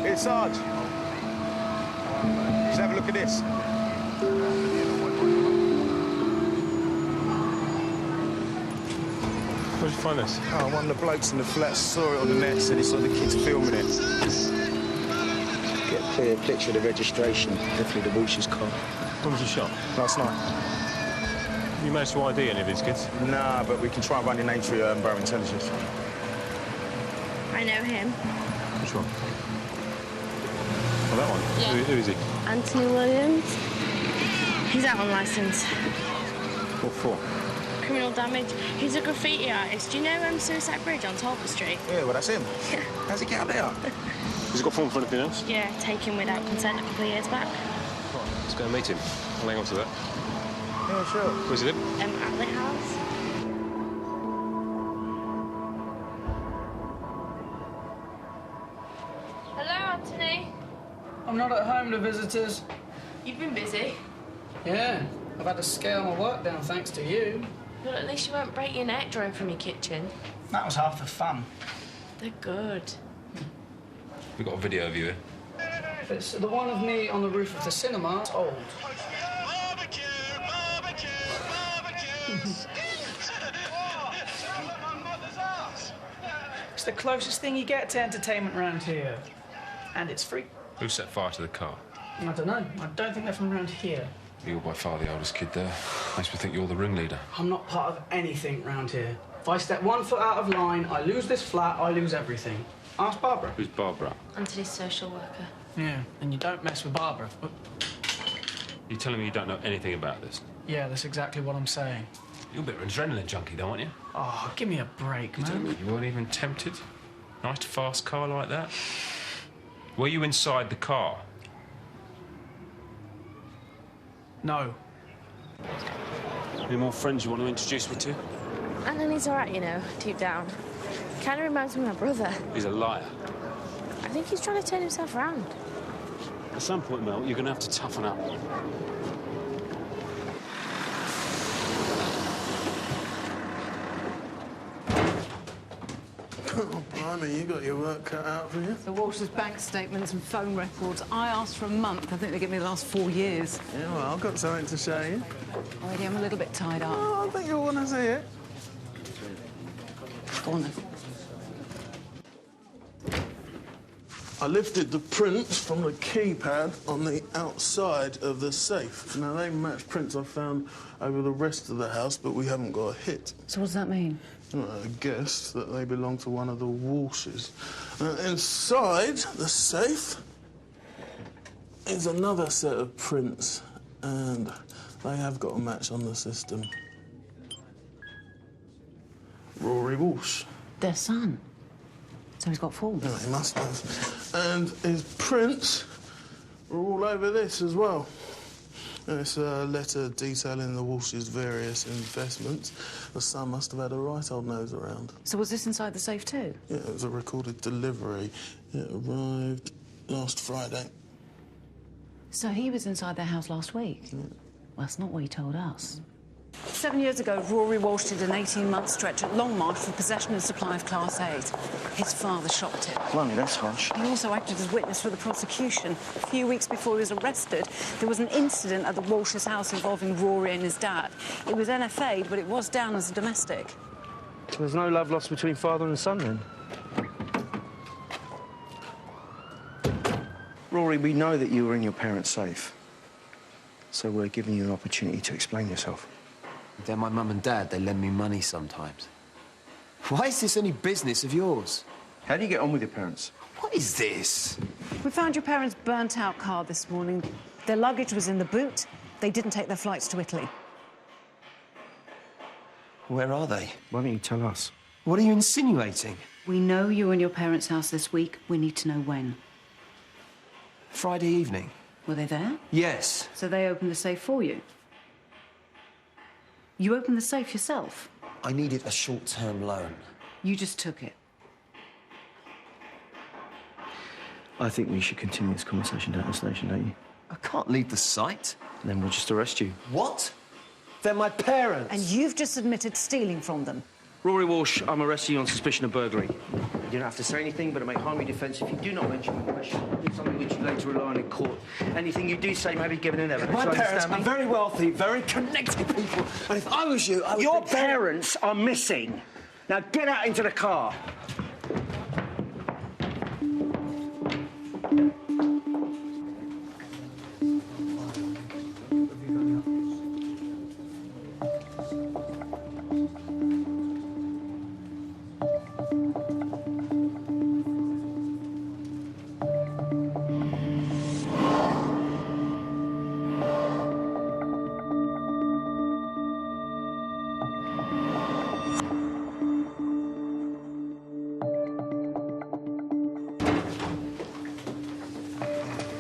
Here, Sarge. Just have a look at this. Where'd you find this? Oh, one of the blokes in the flat saw it on the net, said he saw the kids filming it. Get a clear picture of the registration. Definitely the Walsh's car. When was the shot? Last night. You managed to ID any of these kids? Nah, but we can try and run your name through Borough Intelligence. I know him. Which one? Oh, that one? Yeah. Who is he? Anthony Williams. He's out on licence. What for? Criminal damage. He's a graffiti artist. Do you know Suicide Bridge on Talbot Street? Yeah, well, that's him. How's he get up there? Has he got form for anything else? Yeah, taken without consent a couple of years back. Right, let's go and meet him. I'll hang on to that. Yeah, sure. Where's he live? Atlet House. Hello, Anthony. I'm not at home to visitors. You've been busy. Yeah, I've had to scale my work down thanks to you. Well, at least you won't break your neck drawing from your kitchen. That was half the fun. They're good. We've got a video of you here. It's the one of me on the roof of the cinema. It's old. Barbecue, barbecue, barbecue. It's the closest thing you get to entertainment around here. And it's free. Who set fire to the car? I don't know. I don't think they're from around here. You're by far the oldest kid there. Makes me think you're the ringleader. I'm not part of anything round here. If I step 1 foot out of line, I lose this flat, I lose everything. Ask Barbara. Who's Barbara? Anthony's social worker. Yeah, and you don't mess with Barbara. You're telling me you don't know anything about this? Yeah, that's exactly what I'm saying. You're a bit of an adrenaline junkie, though, aren't you? Oh, give me a break, man. You weren't even tempted? Nice fast car like that? Were you inside the car? No. Any more friends you want to introduce me to? Anthony's all right, you know, deep down. Kind of reminds me of my brother. He's a liar. I think he's trying to turn himself around. At some point, Mel, you're going to have to toughen up. Oh, blimey, you got your work cut out for you. The Walsh's bank statements and phone records. I asked for a month. I think they give me the last 4 years. Yeah, well, I've got something to show you. Already, I'm a little bit tied up. Oh, I think you'll want to see it. Go on then. I lifted the prints from the keypad on the outside of the safe. Now, they match prints I found over the rest of the house, but we haven't got a hit. So what does that mean? Well, I guess that they belong to one of the Walshes. Inside the safe is another set of prints, and they have got a match on the system. Rory Walsh. Their son. So he's got forms. Yeah, he must have. And his prints are all over this as well. And it's a letter detailing the Walsh's various investments. The son must have had a right old nose around. So was this inside the safe too? Yeah, it was a recorded delivery. It arrived last Friday. So he was inside their house last week? Yeah. Well, that's not what he told us. 7 years ago, Rory Walsh did an 18-month stretch at Longmarsh for possession and supply of Class 8. His father shopped him. Blimey, that's harsh. He also acted as witness for the prosecution. A few weeks before he was arrested, there was an incident at the Walsh's house involving Rory and his dad. It was NFA'd, but it was down as a domestic. So there's no love lost between father and son, then? Rory, we know that you were in your parents' safe. So we're giving you an opportunity to explain yourself. They're my mum and dad. They lend me money sometimes. Why is this any business of yours? How do you get on with your parents? What is this? We found your parents' burnt-out car this morning. Their luggage was in the boot. They didn't take their flights to Italy. Where are they? Why don't you tell us? What are you insinuating? We know you were in your parents' house this week. We need to know when. Friday evening. Were they there? Yes. So they opened the safe for you? You opened the safe yourself? I needed a short-term loan. You just took it? I think we should continue this conversation down at the station, don't you? I can't leave the site. And then we'll just arrest you. What? They're my parents. And you've just admitted stealing from them. Rory Walsh, I'm arresting you on suspicion of burglary. You don't have to say anything, but to make harm your defence, if you do not mention the question, it's something which you later rely on in court. Anything you do say may be given in evidence. My You parents understand are me? very wealthy, very connected people. And if I was you, I would... Your think- parents are missing. Now get out into the car.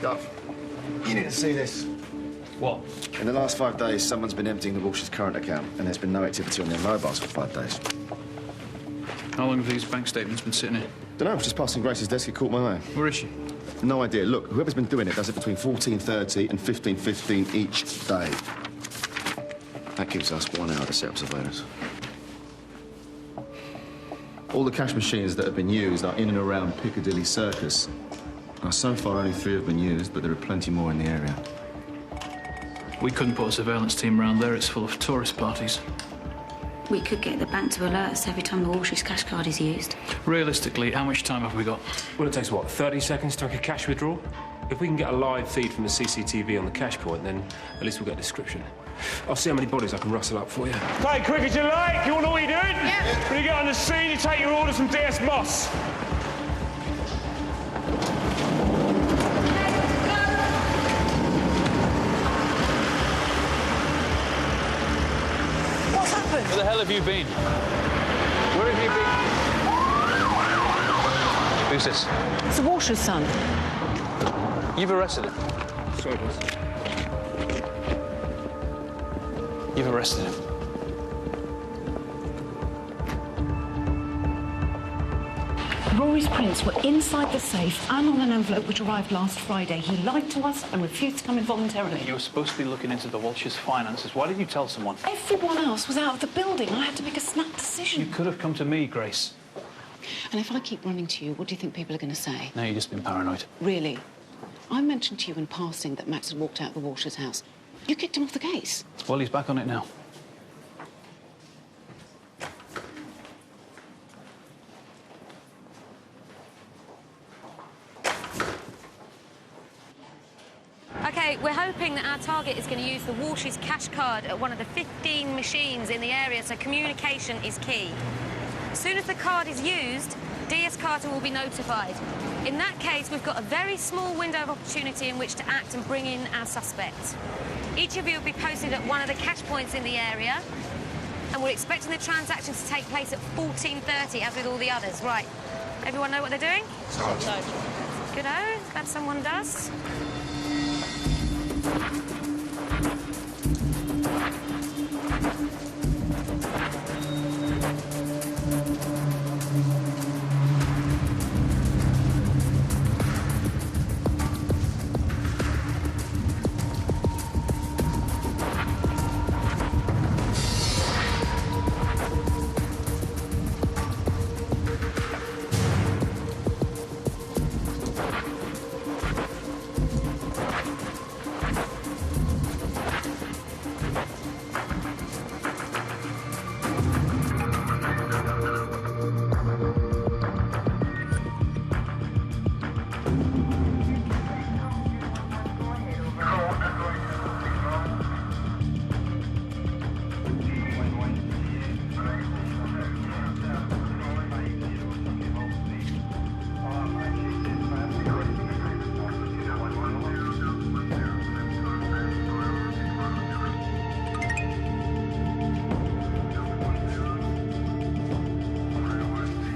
Gov, you need to see this. What? In the last 5 days, someone's been emptying the Walsh's current account, and there's been no activity on their mobiles for 5 days. How long have these bank statements been sitting here? Don't know, I was just passing Grace's desk, it caught my eye. Where is she? No idea. Look, whoever's been doing it does it between 14:30 and 15:15 each day. That gives us 1 hour to set up surveillance. All the cash machines that have been used are in and around Piccadilly Circus. Now, so far, only 3 have been used, but there are plenty more in the area. We couldn't put a surveillance team around there. It's full of tourist parties. We could get the bank to alert us every time the Walsh's cash card is used. Realistically, how much time have we got? Well, it takes, what, 30 seconds to make a cash withdrawal? If we can get a live feed from the CCTV on the cash point, then at least we'll get a description. I'll see how many bodies I can rustle up for you. Hey, quick as you like. You all know what you're doing? Yeah. When you get on the scene, you take your orders from DS Moss. What's happened? Where the hell have you been? Where have you been? Who's this? It's the Walsh's son. You've arrested him. Sorry, boss. You've arrested him. Rory's prints were inside the safe and on an envelope which arrived last Friday. He lied to us and refused to come in voluntarily. You were supposed to be looking into the Walsh's finances. Why did you tell someone? Everyone else was out of the building. I had to make a snap decision. You could have come to me, Grace. And if I keep running to you, what do you think people are going to say? No, you've just been paranoid. Really? I mentioned to you in passing that Max had walked out of the Walsh's house. You kicked him off the case. Well, he's back on it now. OK, we're hoping that our target is going to use the Walsh's cash card at one of the 15 machines in the area, so communication is key. As soon as the card is used, DS Carter will be notified. In that case, we've got a very small window of opportunity in which to act and bring in our suspect. Each of you will be posted at one of the cash points in the area, and we're expecting the transaction to take place at 14:30, as with all the others. Right. Everyone know what they're doing? No. Good-o. Glad someone does.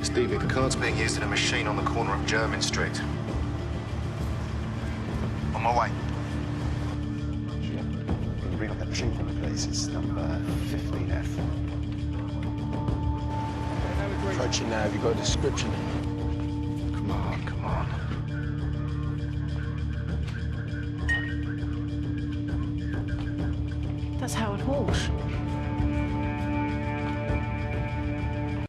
Stevie, the card's being used in a machine on the corner of Jermyn Street. On my way. Can you bring up that machine for me, please? It's number 15F. Approaching now. Have you got a description?